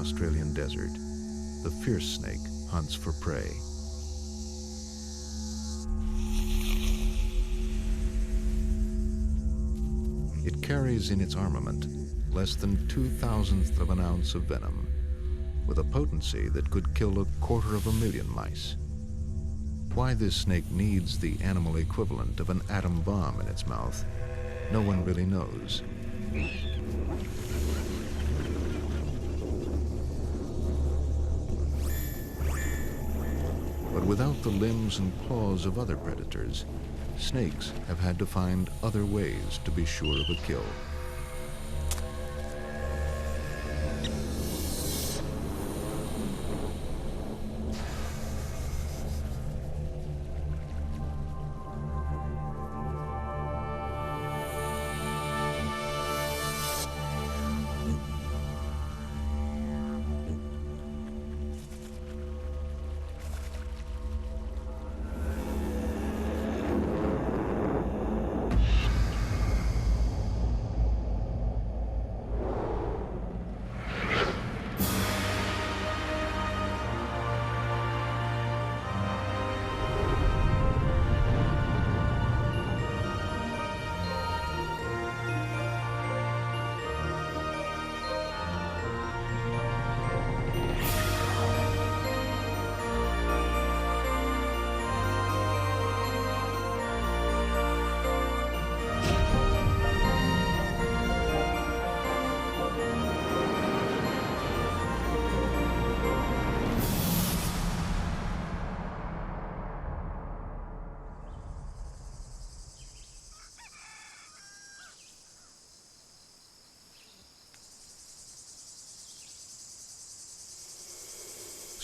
Australian desert, the fierce snake hunts for prey. It carries in its armament less than 2/1000th of an ounce of venom, with a potency that could kill 250,000 mice. Why this snake needs the animal equivalent of an atom bomb in its mouth, no one really knows. But without the limbs and claws of other predators, snakes have had to find other ways to be sure of a kill.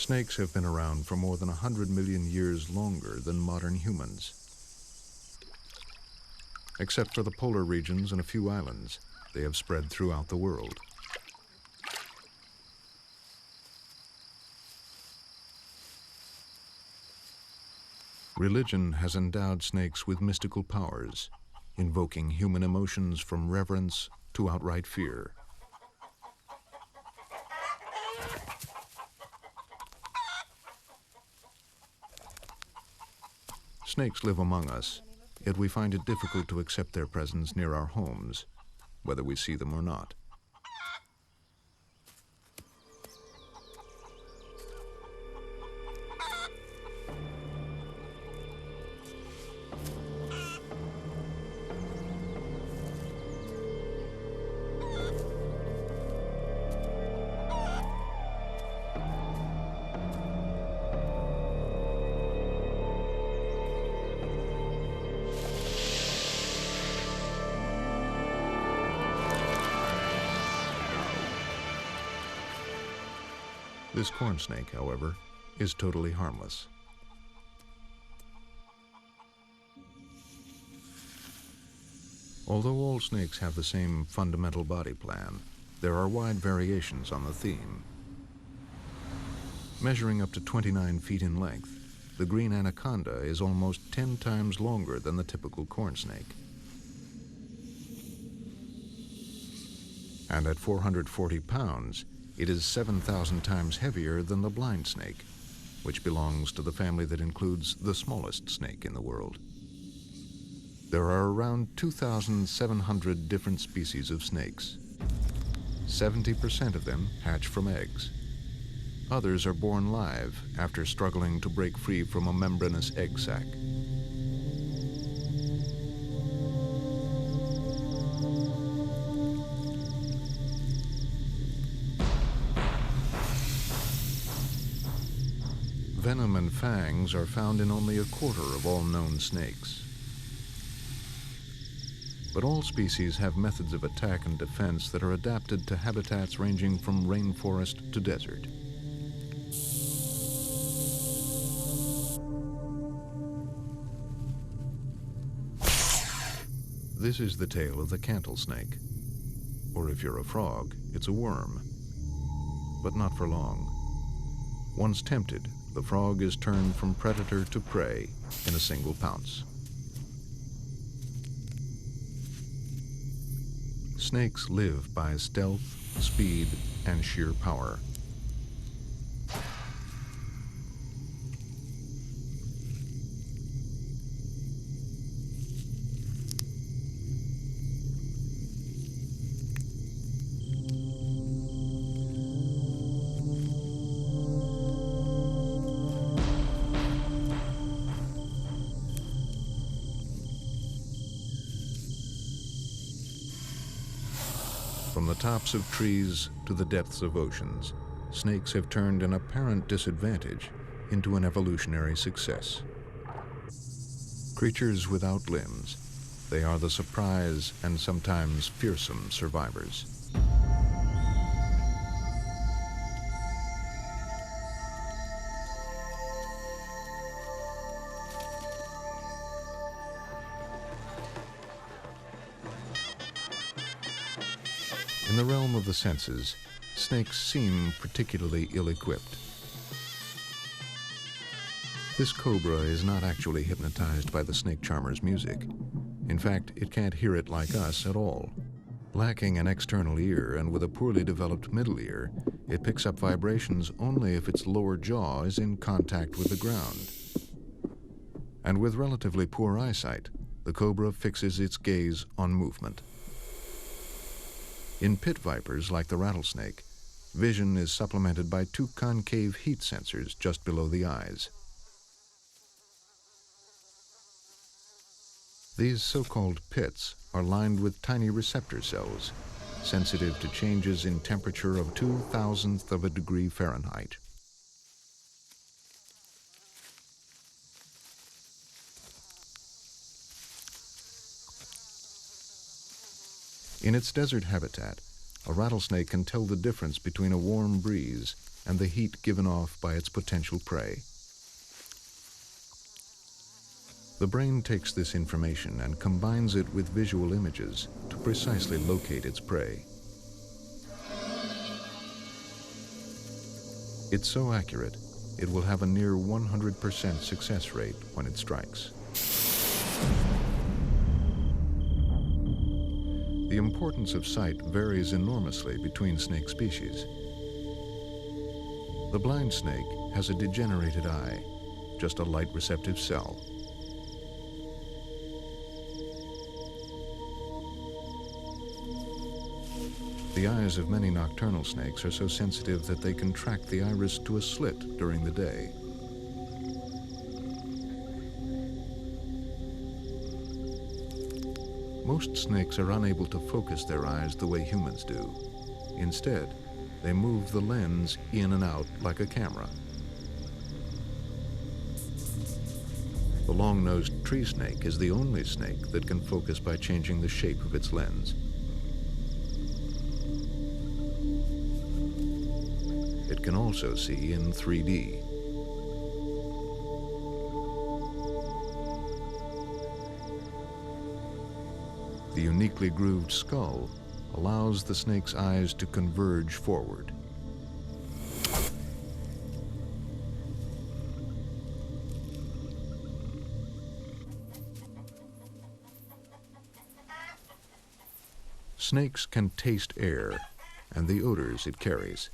Snakes have been around for more than 100 million years longer than modern humans. Except for the polar regions and a few islands, they have spread throughout the world. Religion has endowed snakes with mystical powers, invoking human emotions from reverence to outright fear. Snakes live among us, yet we find it difficult to accept their presence near our homes, whether we see them or not. This corn snake, however, is totally harmless. Although all snakes have the same fundamental body plan, there are wide variations on the theme. Measuring up to 29 feet in length, the green anaconda is almost 10 times longer than the typical corn snake. And at 440 pounds, it is 7,000 times heavier than the blind snake, which belongs to the family that includes the smallest snake in the world. There are around 2,700 different species of snakes. 70% of them hatch from eggs. Others are born live after struggling to break free from a membranous egg sac. Venom and fangs are found in only 1/4 of all known snakes. But all species have methods of attack and defense that are adapted to habitats ranging from rainforest to desert. This is the tail of the cantle snake. Or if you're a frog, it's a worm. But not for long. Once tempted, the frog is turned from predator to prey in a single pounce. Snakes live by stealth, speed, and sheer power. From the tops of trees to the depths of oceans, snakes have turned an apparent disadvantage into an evolutionary success. Creatures without limbs, they are the surprise and sometimes fearsome survivors. In the realm of the senses, snakes seem particularly ill-equipped. This cobra is not actually hypnotized by the snake charmer's music. In fact, it can't hear it like us at all. Lacking an external ear and with a poorly developed middle ear, it picks up vibrations only if its lower jaw is in contact with the ground. And with relatively poor eyesight, the cobra fixes its gaze on movement. In pit vipers, like the rattlesnake, vision is supplemented by two concave heat sensors just below the eyes. These so-called pits are lined with tiny receptor cells, sensitive to changes in temperature of 0.002 of a degree Fahrenheit. In its desert habitat, a rattlesnake can tell the difference between a warm breeze and the heat given off by its potential prey. The brain takes this information and combines it with visual images to precisely locate its prey. It's so accurate, it will have a near 100% success rate when it strikes. The importance of sight varies enormously between snake species. The blind snake has a degenerated eye, just a light receptive cell. The eyes of many nocturnal snakes are so sensitive that they contract the iris to a slit during the day. Most snakes are unable to focus their eyes the way humans do. Instead, they move the lens in and out like a camera. The long-nosed tree snake is the only snake that can focus by changing the shape of its lens. It can also see in 3D. The uniquely grooved skull allows the snake's eyes to converge forward. Snakes can taste air and the odors it carries.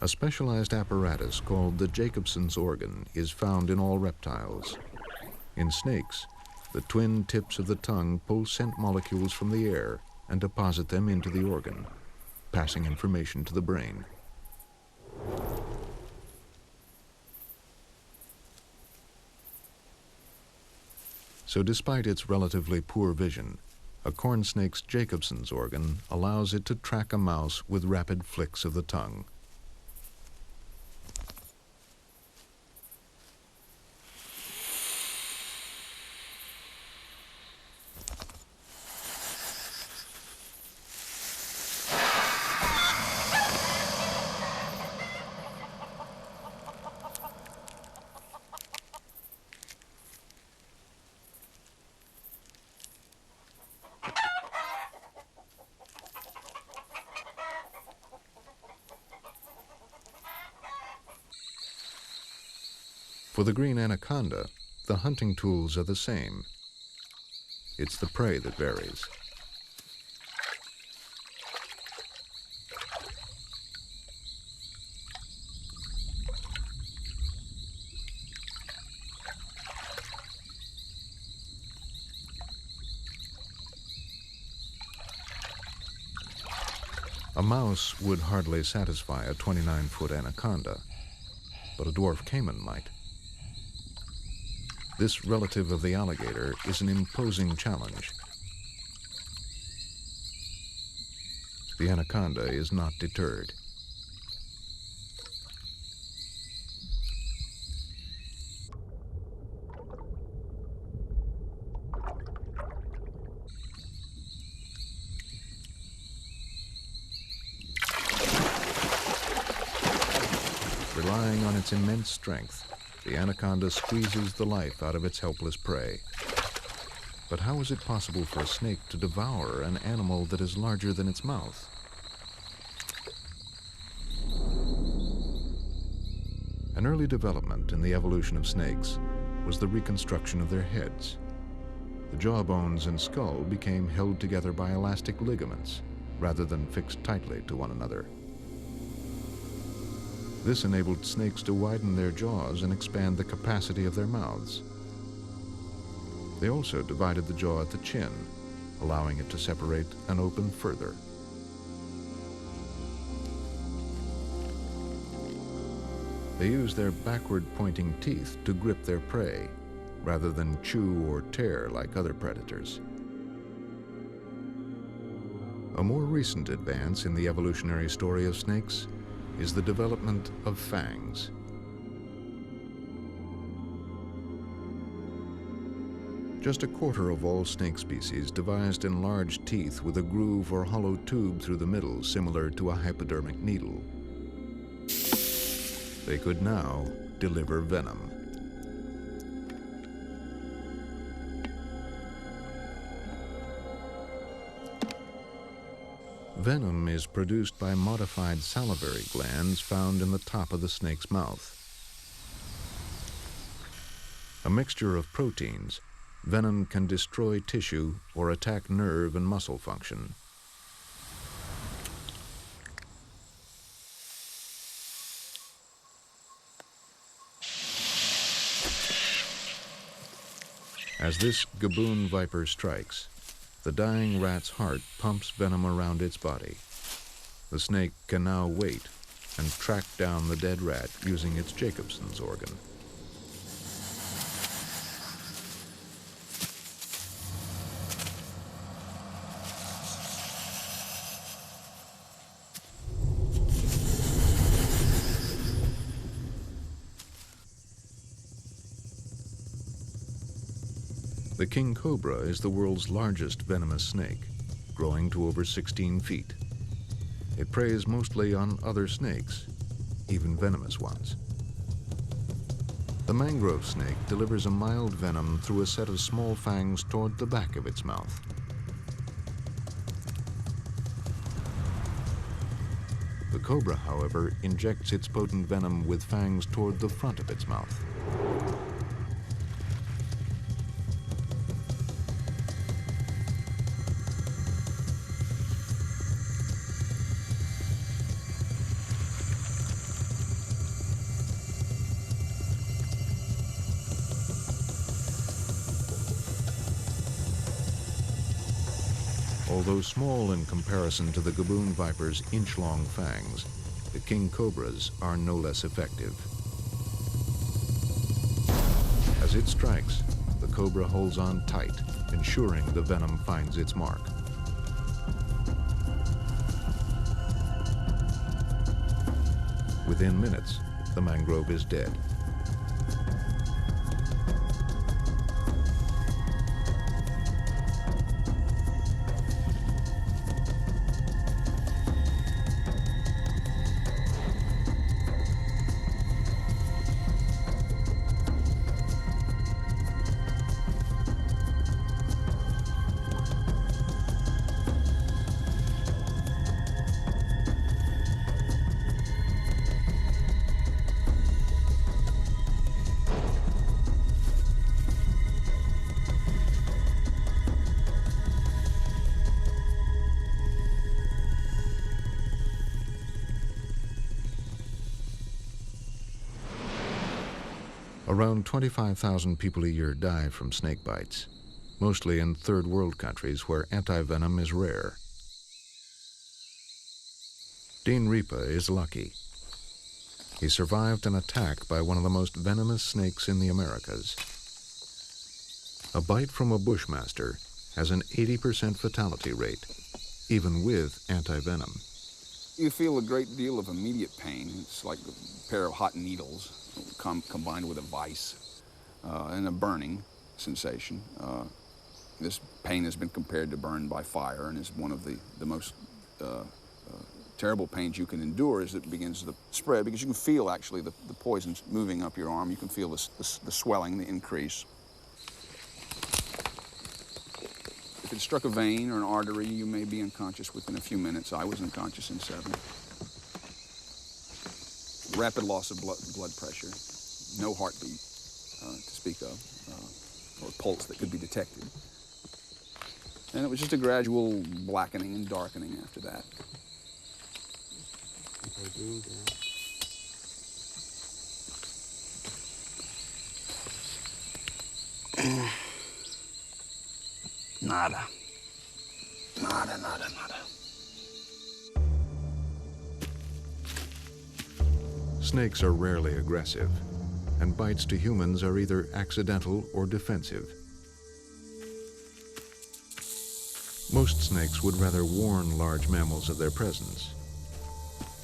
A specialized apparatus called the Jacobson's organ is found in all reptiles. In snakes, the twin tips of the tongue pull scent molecules from the air and deposit them into the organ, passing information to the brain. So despite its relatively poor vision, a corn snake's Jacobson's organ allows it to track a mouse with rapid flicks of the tongue. For the green anaconda, the hunting tools are the same. It's the prey that varies. A mouse would hardly satisfy a 29-foot anaconda, but a dwarf caiman might. This relative of the alligator is an imposing challenge. The anaconda is not deterred. Relying on its immense strength, the anaconda squeezes the life out of its helpless prey. But how is it possible for a snake to devour an animal that is larger than its mouth? An early development in the evolution of snakes was the reconstruction of their heads. The jawbones and skull became held together by elastic ligaments rather than fixed tightly to one another. This enabled snakes to widen their jaws and expand the capacity of their mouths. They also divided the jaw at the chin, allowing it to separate and open further. They used their backward-pointing teeth to grip their prey, rather than chew or tear like other predators. A more recent advance in the evolutionary story of snakes is the development of fangs. Just a quarter of all snake species devised enlarged teeth with a groove or hollow tube through the middle similar to a hypodermic needle. They could now deliver venom. Venom is produced by modified salivary glands found in the top of the snake's mouth. A mixture of proteins, venom can destroy tissue or attack nerve and muscle function. As this gaboon viper strikes, the dying rat's heart pumps venom around its body. The snake can now wait and track down the dead rat using its Jacobson's organ. The king cobra is the world's largest venomous snake, growing to over 16 feet. It preys mostly on other snakes, even venomous ones. The mangrove snake delivers a mild venom through a set of small fangs toward the back of its mouth. The cobra, however, injects its potent venom with fangs toward the front of its mouth. Although small in comparison to the gaboon viper's inch-long fangs, the king cobras are no less effective. As it strikes, the cobra holds on tight, ensuring the venom finds its mark. Within minutes, the mangrove is dead. Around 25,000 people a year die from snake bites, mostly in third world countries where anti-venom is rare. Dean Ripa is lucky. He survived an attack by one of the most venomous snakes in the Americas. A bite from a bushmaster has an 80% fatality rate, even with anti-venom. You feel a great deal of immediate pain. It's like a pair of hot needles combined with a vice and a burning sensation. This pain has been compared to burn by fire and is one of the most terrible pains you can endure as it begins to spread, because you can feel actually the poison moving up your arm. You can feel the swelling, the increase. If it struck a vein or an artery, you may be unconscious within a few minutes. I was unconscious in 7. Rapid loss of blood pressure, no heartbeat to speak of, or pulse that could be detected. And it was just a gradual blackening and darkening after that. Nada. Nada, nada, nada. Snakes are rarely aggressive, and bites to humans are either accidental or defensive. Most snakes would rather warn large mammals of their presence,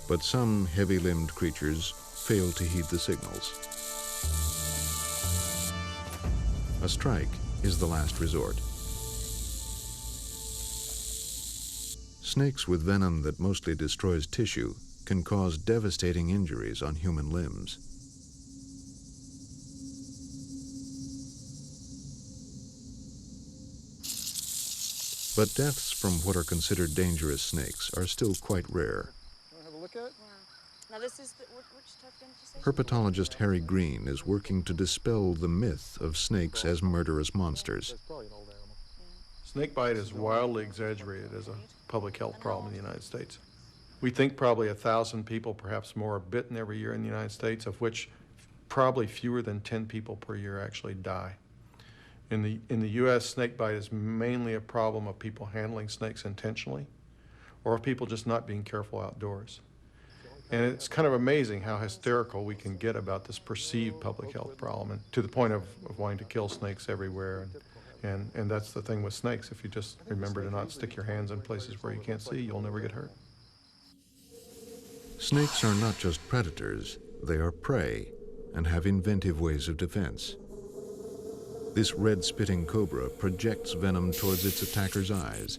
but some heavy-limbed creatures fail to heed the signals. A strike is the last resort. Snakes with venom that mostly destroys tissue can cause devastating injuries on human limbs. But deaths from what are considered dangerous snakes are still quite rare. Want to have a look at? Wow. Now this is which type did you say? Herpetologist Harry Green is working to dispel the myth of snakes as murderous monsters. That's probably an old animal. Snakebite is wildly exaggerated as a public health problem in the United States. We think probably 1,000 people, perhaps more, are bitten every year in the United States, of which probably fewer than 10 people per year actually die. In the U.S., snakebite is mainly a problem of people handling snakes intentionally, or of people just not being careful outdoors. And it's kind of amazing how hysterical we can get about this perceived public health problem, and to the point of wanting to kill snakes everywhere. And that's the thing with snakes. If you just remember to not stick your hands in places where you can't see, you'll never get hurt. Snakes are not just predators, they are prey and have inventive ways of defense. This red-spitting cobra projects venom towards its attacker's eyes.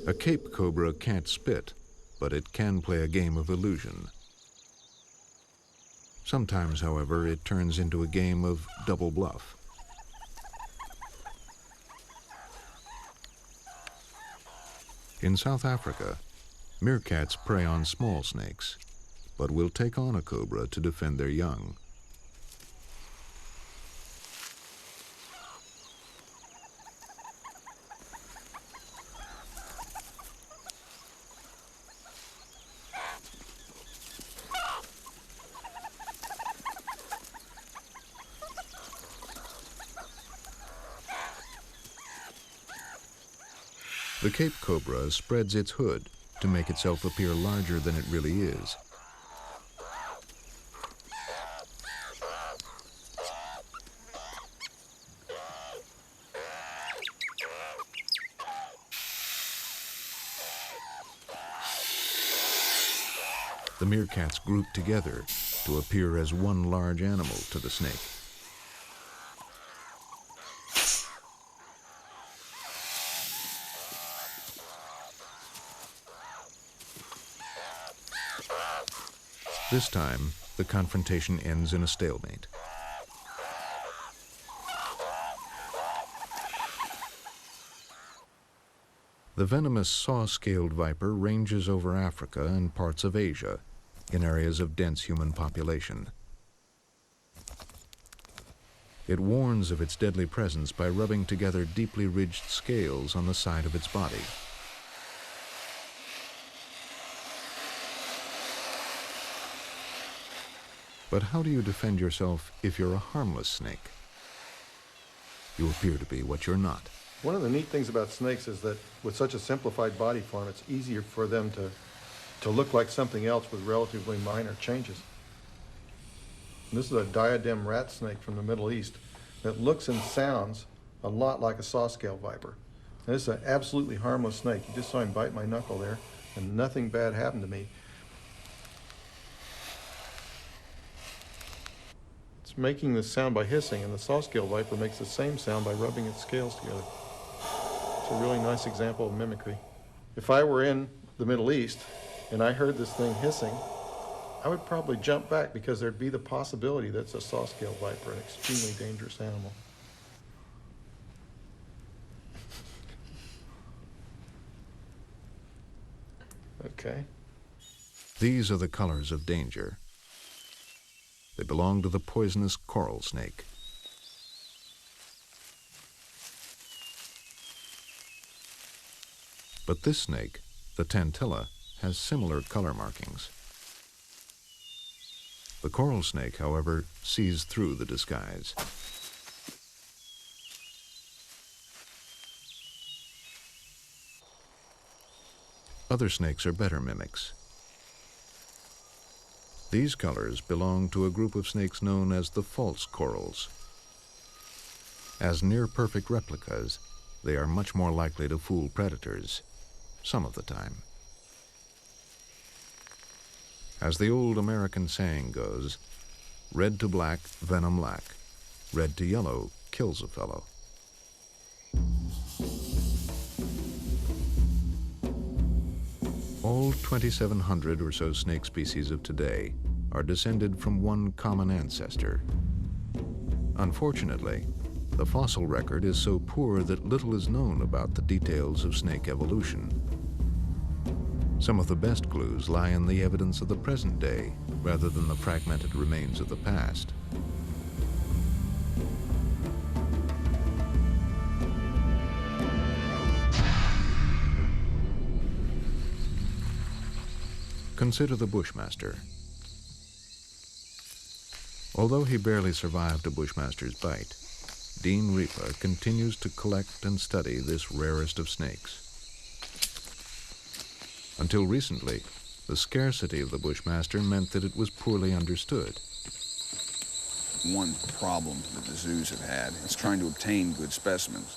A Cape cobra can't spit, but it can play a game of illusion. Sometimes, however, it turns into a game of double bluff. In South Africa, meerkats prey on small snakes, but will take on a cobra to defend their young. The Cape cobra spreads its hood to make itself appear larger than it really is. The meerkats group together to appear as one large animal to the snake. This time, the confrontation ends in a stalemate. The venomous saw-scaled viper ranges over Africa and parts of Asia, in areas of dense human population. It warns of its deadly presence by rubbing together deeply ridged scales on the side of its body. But how do you defend yourself if you're a harmless snake? You appear to be what you're not. One of the neat things about snakes is that with such a simplified body form, it's easier for them to look like something else with relatively minor changes. And this is a diadem rat snake from the Middle East that looks and sounds a lot like a saw-scale viper. And this is an absolutely harmless snake. You just saw him bite my knuckle there, and nothing bad happened to me. It's making this sound by hissing, and the saw-scale viper makes the same sound by rubbing its scales together. It's a really nice example of mimicry. If I were in the Middle East and I heard this thing hissing, I would probably jump back because there'd be the possibility that it's a saw-scale viper, an extremely dangerous animal. Okay. These are the colors of danger. They belong to the poisonous coral snake. But this snake, the tantilla, has similar color markings. The coral snake, however, sees through the disguise. Other snakes are better mimics. These colors belong to a group of snakes known as the false corals. As near-perfect replicas, they are much more likely to fool predators, some of the time. As the old American saying goes, red to black, venom lack. Red to yellow kills a fellow. All 2,700 or so snake species of today are descended from one common ancestor. Unfortunately, the fossil record is so poor that little is known about the details of snake evolution. Some of the best clues lie in the evidence of the present day rather than the fragmented remains of the past. Consider the Bushmaster. Although he barely survived a Bushmaster's bite, Dean Ripa continues to collect and study this rarest of snakes. Until recently, the scarcity of the Bushmaster meant that it was poorly understood. One problem that the zoos have had is trying to obtain good specimens.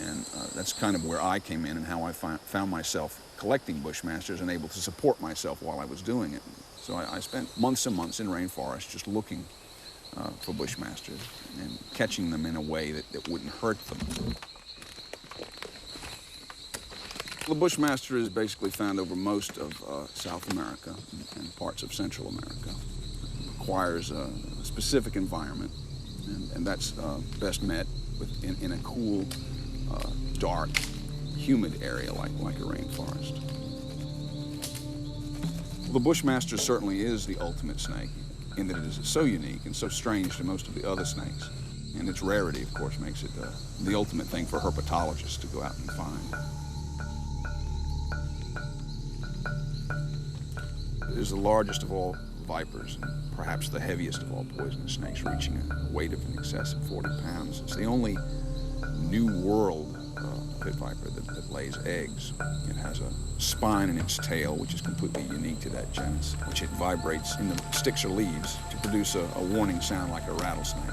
And that's kind of where I came in and how I found myself collecting Bushmasters and able to support myself while I was doing it. So I spent months and months in rainforest just looking for Bushmasters and catching them in a way that wouldn't hurt them. The Bushmaster is basically found over most of South America and parts of Central America. It requires a specific environment, and that's best met in a cool, dark, humid area like a rainforest. Well, the Bushmaster certainly is the ultimate snake in that it is so unique and so strange to most of the other snakes. And its rarity, of course, makes it the ultimate thing for herpetologists to go out and find. It is the largest of all vipers, and perhaps the heaviest of all poisonous snakes, reaching a weight of in excess of 40 pounds. It's the only New World pit viper that lays eggs. It has a spine in its tail, which is completely unique to that genus, which it vibrates in the sticks or leaves to produce a warning sound like a rattlesnake.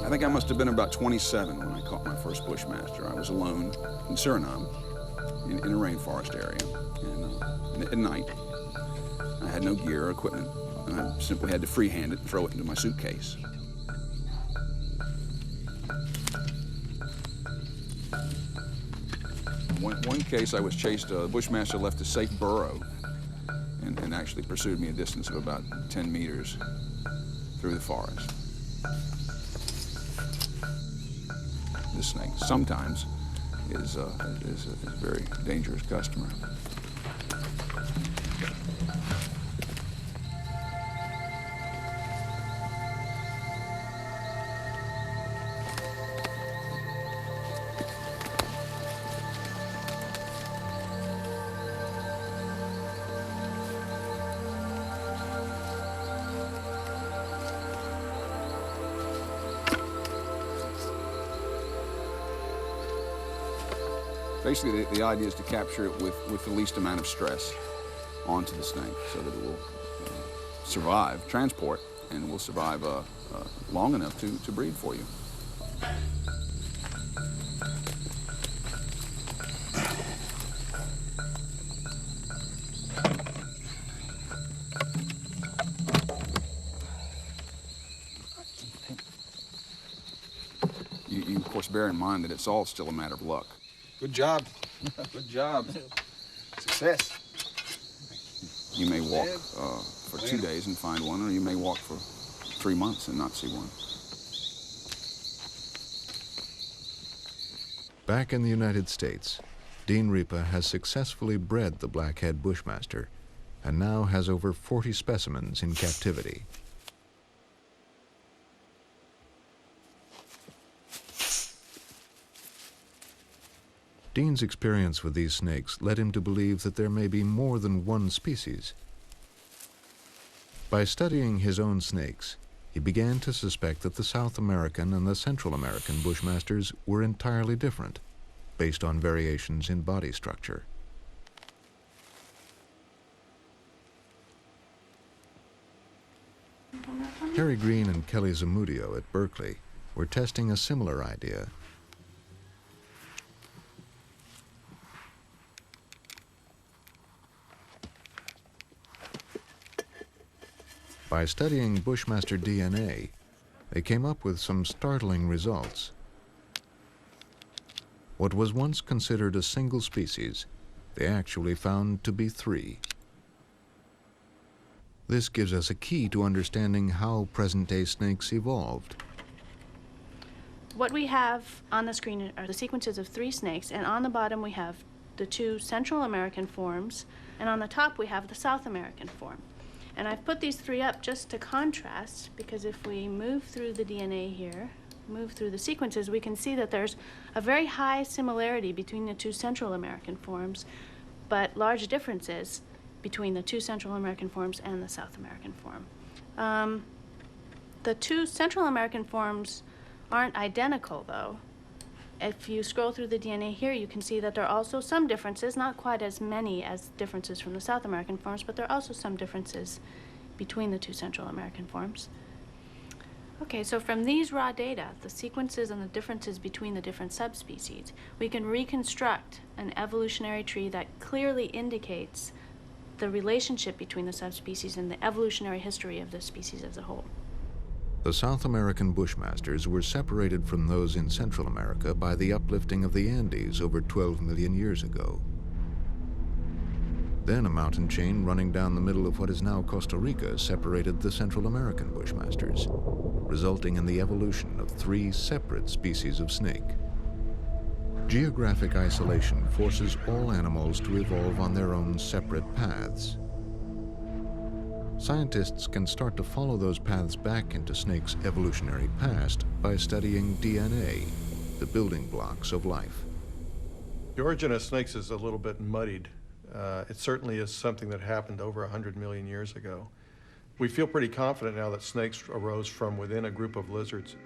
I think I must have been about 27 when I caught my first Bushmaster. I was alone in Suriname, in a rainforest area, and at night. I had no gear or equipment, and I simply had to freehand it and throw it into my suitcase. One case I was chased, the Bushmaster left a safe burrow and actually pursued me a distance of about 10 meters through the forest. This snake sometimes is a very dangerous customer. Basically, the idea is to capture it with the least amount of stress onto the snake so that it will survive, transport, and will survive long enough to breed for you. You, of course, bear in mind that it's all still a matter of luck. Good job. Good job. Success. You may walk for 2 days and find one, or you may walk for 3 months and not see one. Back in the United States, Dean Ripa has successfully bred the blackhead bushmaster and now has over 40 specimens in captivity. Dean's experience with these snakes led him to believe that there may be more than one species. By studying his own snakes, he began to suspect that the South American and the Central American bushmasters were entirely different, based on variations in body structure. Harry Green and Kelly Zamudio at Berkeley were testing a similar idea. By studying bushmaster DNA, they came up with some startling results. What was once considered a single species, they actually found to be 3. This gives us a key to understanding how present-day snakes evolved. What we have on the screen are the sequences of 3 snakes, and on the bottom we have the 2 Central American forms, and on the top we have the South American form. And I've put these 3 up just to contrast, because if we move through the DNA here, move through the sequences, we can see that there's a very high similarity between the 2 Central American forms, but large differences between the 2 Central American forms and the South American form. The 2 Central American forms aren't identical, though. If you scroll through the DNA here, you can see that there are also some differences, not quite as many as differences from the South American forms, but there are also some differences between the 2 Central American forms. Okay, so from these raw data, the sequences and the differences between the different subspecies, we can reconstruct an evolutionary tree that clearly indicates the relationship between the subspecies and the evolutionary history of the species as a whole. The South American bushmasters were separated from those in Central America by the uplifting of the Andes over 12 million years ago. Then a mountain chain running down the middle of what is now Costa Rica separated the Central American bushmasters, resulting in the evolution of 3 separate species of snake. Geographic isolation forces all animals to evolve on their own separate paths. Scientists can start to follow those paths back into snakes' evolutionary past by studying DNA, the building blocks of life. The origin of snakes is a little bit muddied. It certainly is something that happened over 100 million years ago. We feel pretty confident now that snakes arose from within a group of lizards.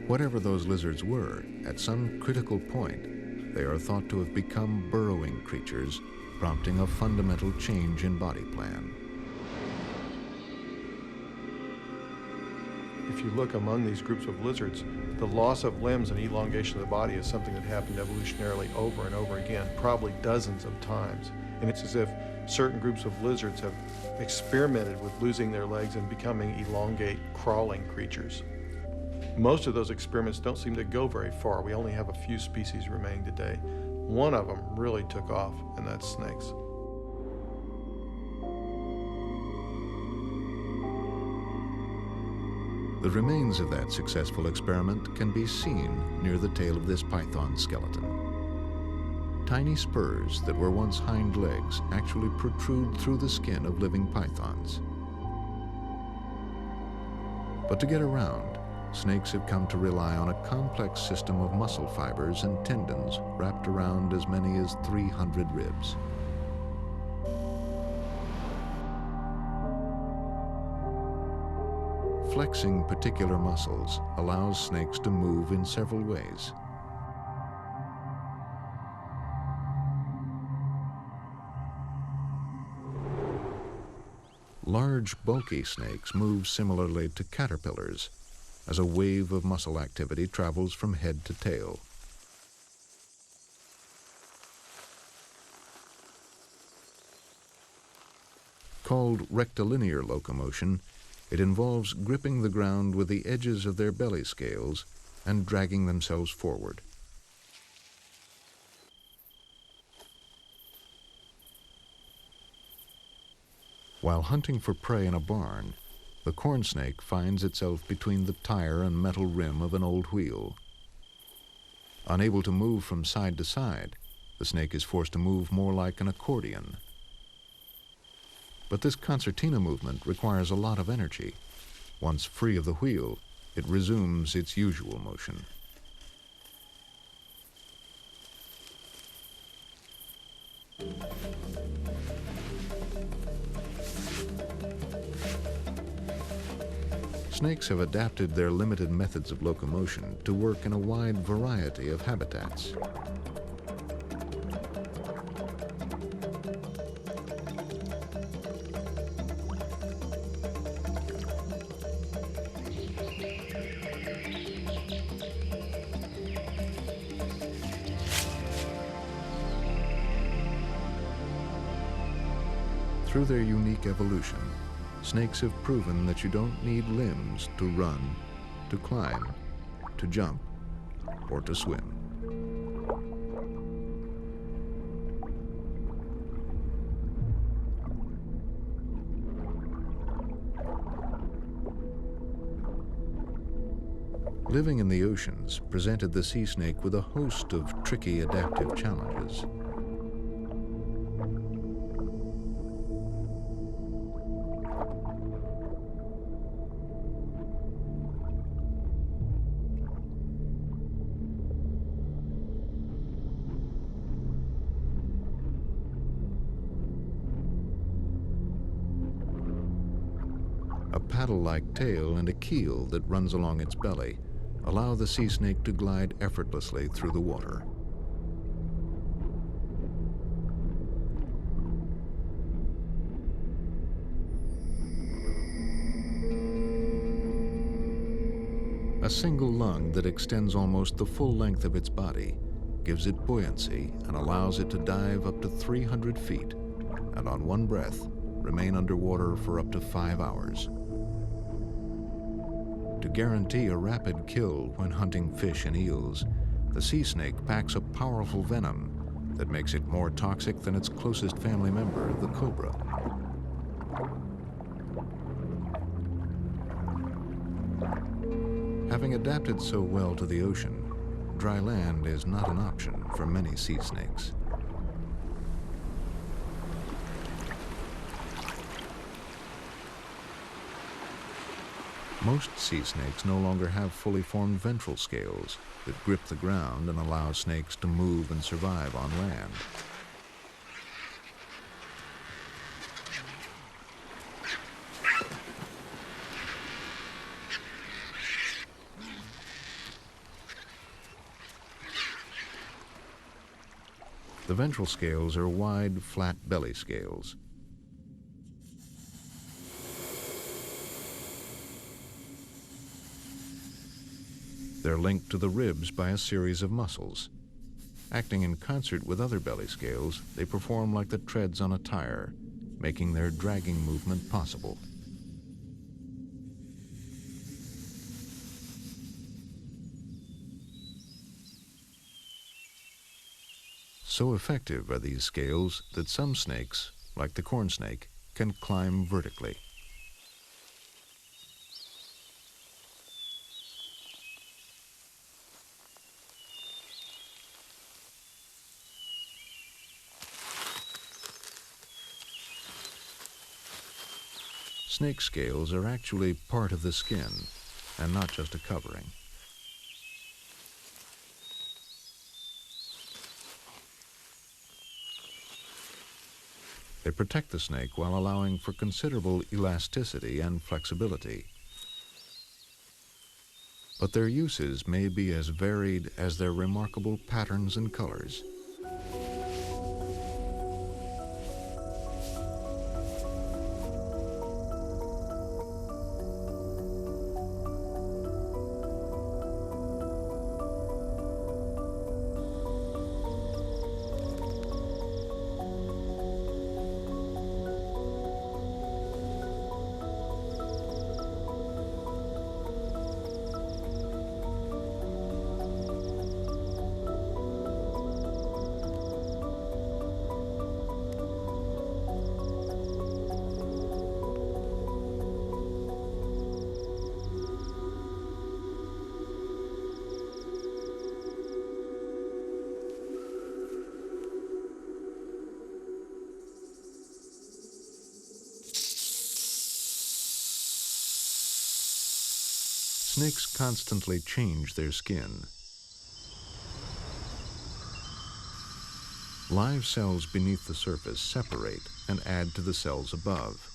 Whatever those lizards were, at some critical point, they are thought to have become burrowing creatures, prompting a fundamental change in body plan. If you look among these groups of lizards, the loss of limbs and elongation of the body is something that happened evolutionarily over and over again, probably dozens of times. And it's as if certain groups of lizards have experimented with losing their legs and becoming elongate, crawling creatures. Most of those experiments don't seem to go very far. We only have a few species remaining today. One of them really took off, and that's snakes. The remains of that successful experiment can be seen near the tail of this python skeleton. Tiny spurs that were once hind legs actually protrude through the skin of living pythons. But to get around, snakes have come to rely on a complex system of muscle fibers and tendons wrapped around as many as 300 ribs. flexing particular muscles allows snakes to move in several ways. Large, bulky snakes move similarly to caterpillars, as a wave of muscle activity travels from head to tail. Called rectilinear locomotion, it involves gripping the ground with the edges of their belly scales and dragging themselves forward. While hunting for prey in a barn, the corn snake finds itself between the tire and metal rim of an old wheel. Unable to move from side to side, the snake is forced to move more like an accordion. But this concertina movement requires a lot of energy. Once free of the wheel, it resumes its usual motion. Snakes have adapted their limited methods of locomotion to work in a wide variety of habitats. Through their unique evolution, snakes have proven that you don't need limbs to run, to climb, to jump, or to swim. Living in the oceans presented the sea snake with a host of tricky adaptive challenges. A paddle-like tail and a keel that runs along its belly allow the sea snake to glide effortlessly through the water. A single lung that extends almost the full length of its body gives it buoyancy and allows it to dive up to 300 feet and on one breath remain underwater for up to 5 hours. To guarantee a rapid kill when hunting fish and eels, the sea snake packs a powerful venom that makes it more toxic than its closest family member, the cobra. Having adapted so well to the ocean, dry land is not an option for many sea snakes. Most sea snakes no longer have fully formed ventral scales that grip the ground and allow snakes to move and survive on land. The ventral scales are wide, flat belly scales. They're linked to the ribs by a series of muscles. Acting in concert with other belly scales, they perform like the treads on a tire, making their dragging movement possible. So effective are these scales that some snakes, like the corn snake, can climb vertically. Snake scales are actually part of the skin and not just a covering. They protect the snake while allowing for considerable elasticity and flexibility. but their uses may be as varied as their remarkable patterns and colors. Snakes constantly change their skin. Live cells beneath the surface separate and add to the cells above.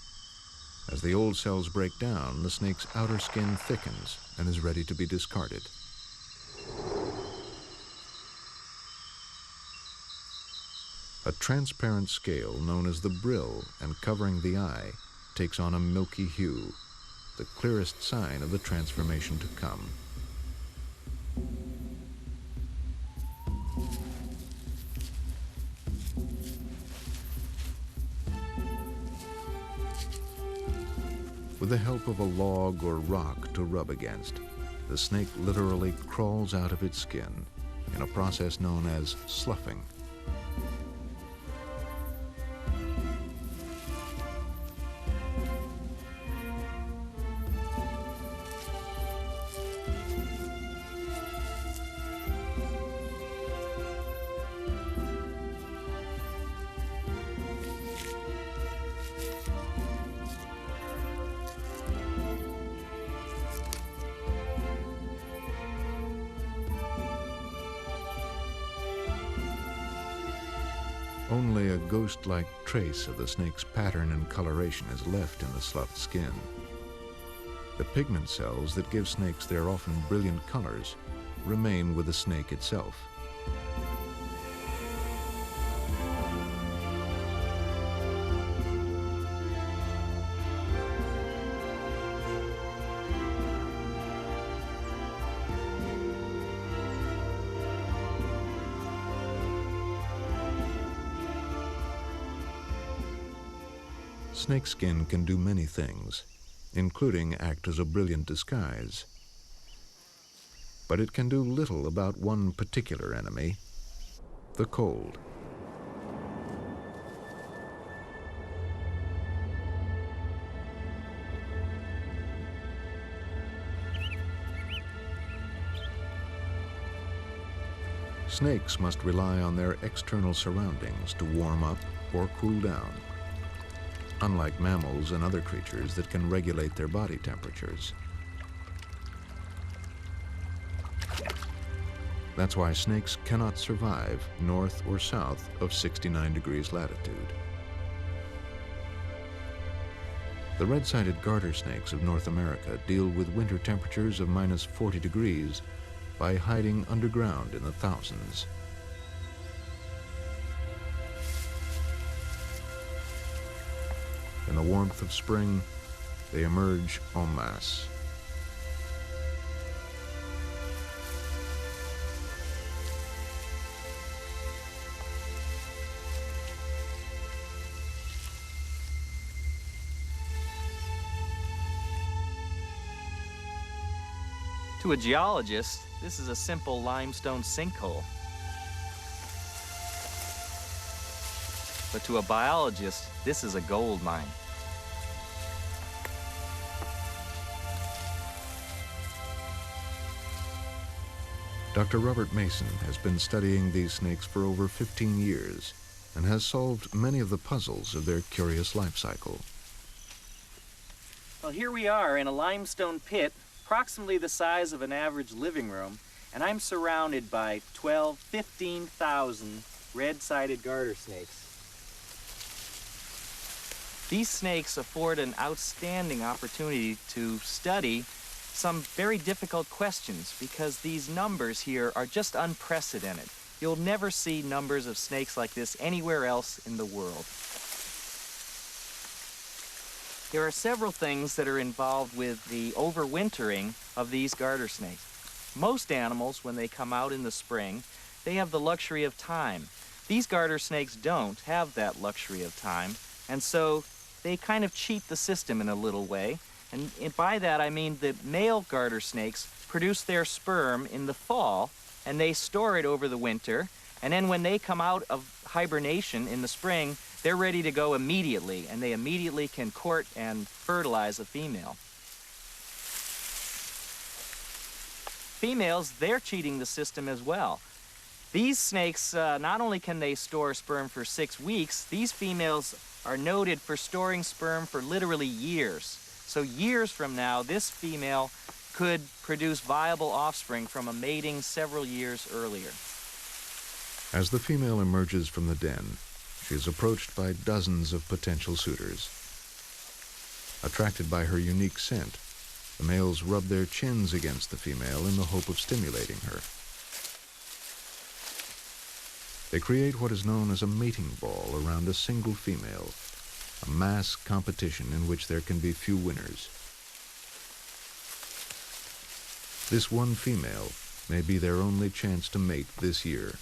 As the old cells break down, the snake's outer skin thickens and is ready to be discarded. A transparent scale known as the brill and covering the eye takes on a milky hue, the clearest sign of the transformation to come. With the help of a log or rock to rub against, the snake literally crawls out of its skin in a process known as sloughing. Only a ghost-like trace of the snake's pattern and coloration is left in the sloughed skin. The pigment cells that give snakes their often brilliant colors remain with the snake itself. Snakeskin can do many things, including act as a brilliant disguise. But it can do little about one particular enemy, the cold. Snakes must rely on their external surroundings to warm up or cool down, unlike mammals and other creatures that can regulate their body temperatures. That's why snakes cannot survive north or south of 69 degrees latitude. The red-sided garter snakes of North America deal with winter temperatures of -40 degrees by hiding underground in the thousands. In the warmth of spring, they emerge en masse. To a geologist, this is a simple limestone sinkhole. But to a biologist, this is a gold mine. Dr. Robert Mason has been studying these snakes for over 15 years and has solved many of the puzzles of their curious life cycle. Well, here we are in a limestone pit, approximately the size of an average living room, and I'm surrounded by 15,000 red-sided garter snakes. These snakes afford an outstanding opportunity to study some very difficult questions because these numbers here are just unprecedented. You'll never see numbers of snakes like this anywhere else in the world. There are several things that are involved with the overwintering of these garter snakes. Most animals, when they come out in the spring, they have the luxury of time. These garter snakes don't have that luxury of time, and so they kind of cheat the system in a little way. And by that I mean that male garter snakes produce their sperm in the fall, and they store it over the winter, and then when they come out of hibernation in the spring, they're ready to go immediately, and they immediately can court and fertilize a female. Females, they're cheating the system as well. These snakes, not only can they store sperm for 6 weeks, these females are noted for storing sperm for literally years. So years from now, this female could produce viable offspring from a mating several years earlier. As the female emerges from the den, she is approached by dozens of potential suitors. Attracted by her unique scent, the males rub their chins against the female in the hope of stimulating her. They create what is known as a mating ball around a single female, a mass competition in which there can be few winners. This one female may be their only chance to mate this year.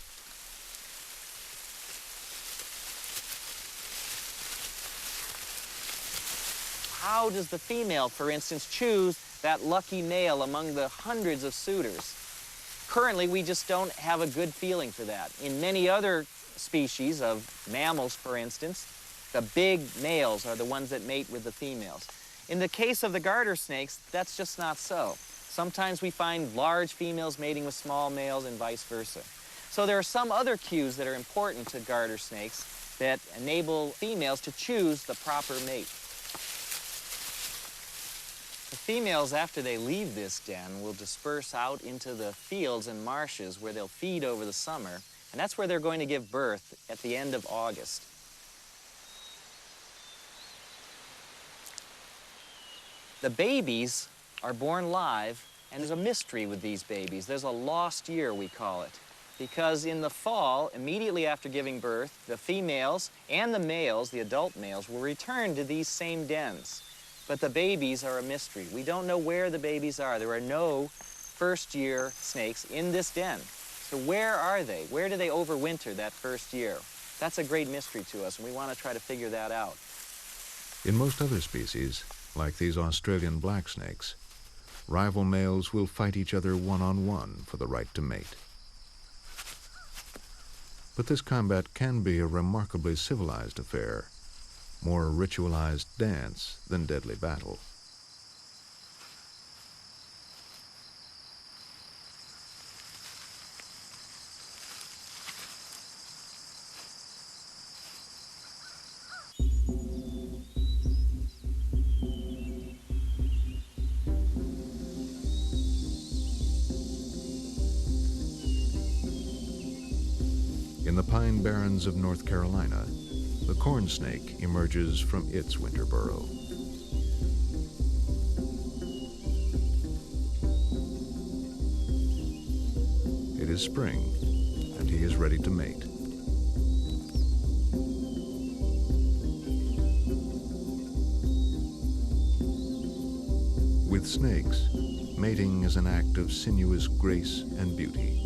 How does the female, for instance, choose that lucky male among the hundreds of suitors? Currently, we just don't have a good feeling for that. In many other species of mammals, for instance, the big males are the ones that mate with the females. In the case of the garter snakes, that's just not so. Sometimes we find large females mating with small males and vice versa. So there are some other cues that are important to garter snakes that enable females to choose the proper mate. The females, after they leave this den, will disperse out into the fields and marshes where they'll feed over the summer, and that's where they're going to give birth at the end of August. The babies are born live, and there's a mystery with these babies. There's a lost year, we call it, because in the fall, immediately after giving birth, the females and the males, the adult males, will return to these same dens. But the babies are a mystery. We don't know where the babies are. There are no first-year snakes in this den. So where are they? Where do they overwinter that first year? That's a great mystery to us, and we want to try to figure that out. In most other species, like these Australian black snakes, rival males will fight each other one-on-one for the right to mate. But this combat can be a remarkably civilized affair, more ritualized dance than deadly battle. In the pine barrens of North Carolina, the corn snake emerges from its winter burrow. It is spring, and he is ready to mate. With snakes, mating is an act of sinuous grace and beauty.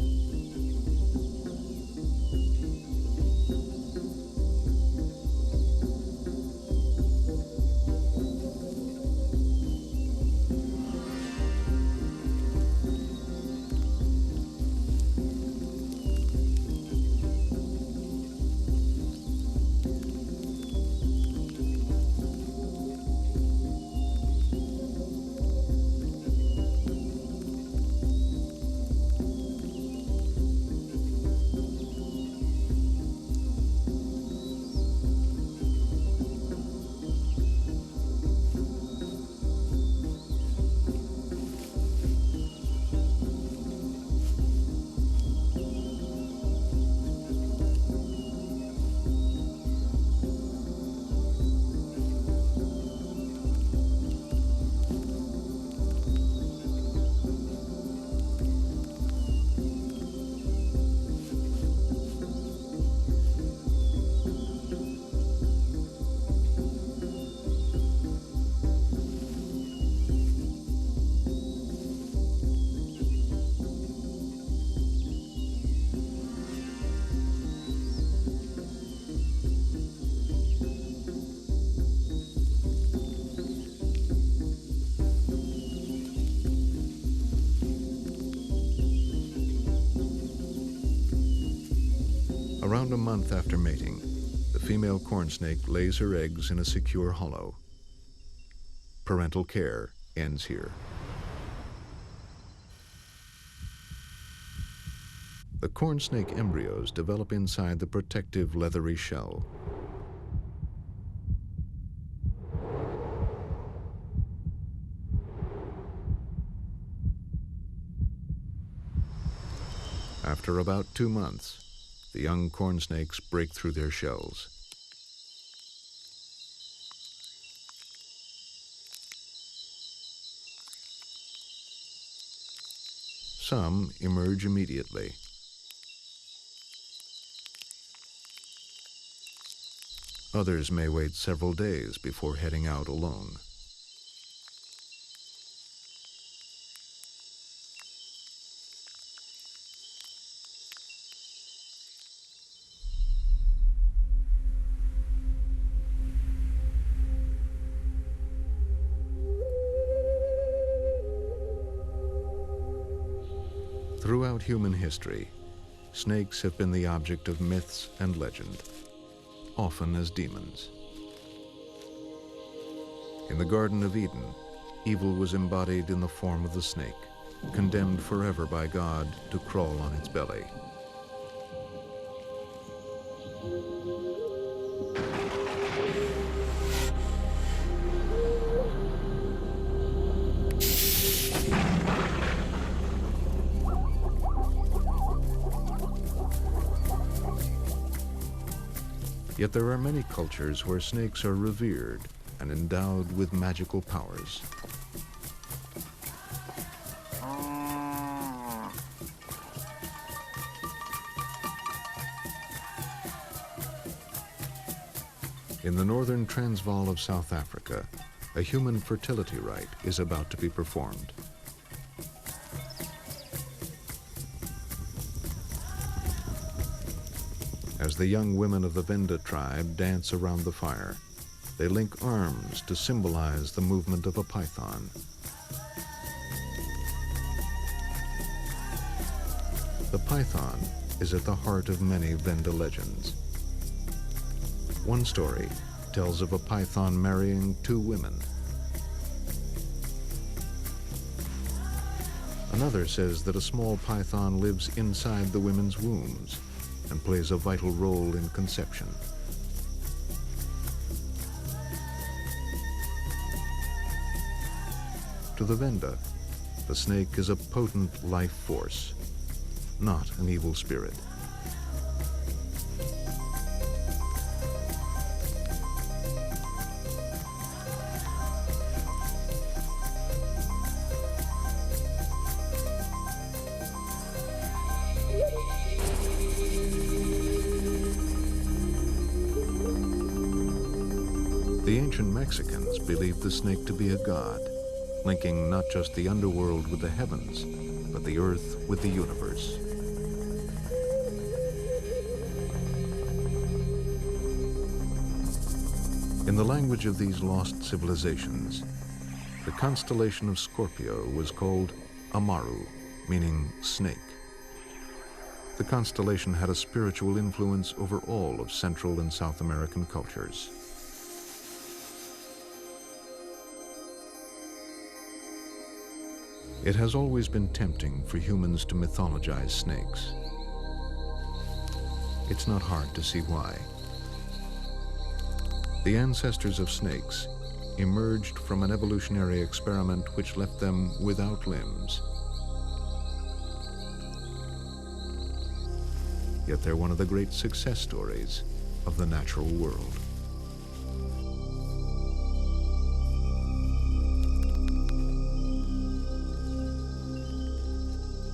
Around a month after mating, the female corn snake lays her eggs in a secure hollow. Parental care ends here. The corn snake embryos develop inside the protective leathery shell. After about 2 months, the young corn snakes break through their shells. Some emerge immediately. Others may wait several days before heading out alone. Throughout human history, snakes have been the object of myths and legend, often as demons. In the Garden of Eden, evil was embodied in the form of the snake, condemned forever by God to crawl on its belly. Yet there are many cultures where snakes are revered and endowed with magical powers. In the northern Transvaal of South Africa, a human fertility rite is about to be performed. As the young women of the Venda tribe dance around the fire, they link arms to symbolize the movement of a python. The python is at the heart of many Venda legends. One story tells of a python marrying 2 women. Another says that a small python lives inside the women's wombs and plays a vital role in conception. To the Venda, the snake is a potent life force, not an evil spirit. The ancient Mexicans believed the snake to be a god, linking not just the underworld with the heavens, but the earth with the universe. In the language of these lost civilizations, the constellation of Scorpio was called Amaru, meaning snake. The constellation had a spiritual influence over all of Central and South American cultures. It has always been tempting for humans to mythologize snakes. It's not hard to see why. The ancestors of snakes emerged from an evolutionary experiment which left them without limbs. Yet they're one of the great success stories of the natural world.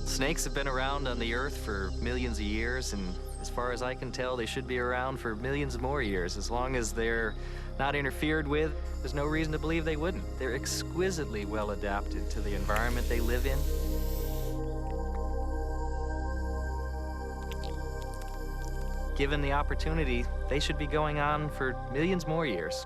Snakes have been around on the earth for millions of years, and as far as I can tell, they should be around for millions more years. As long as they're not interfered with, there's no reason to believe they wouldn't. They're exquisitely well adapted to the environment they live in. Given the opportunity, they should be going on for millions more years.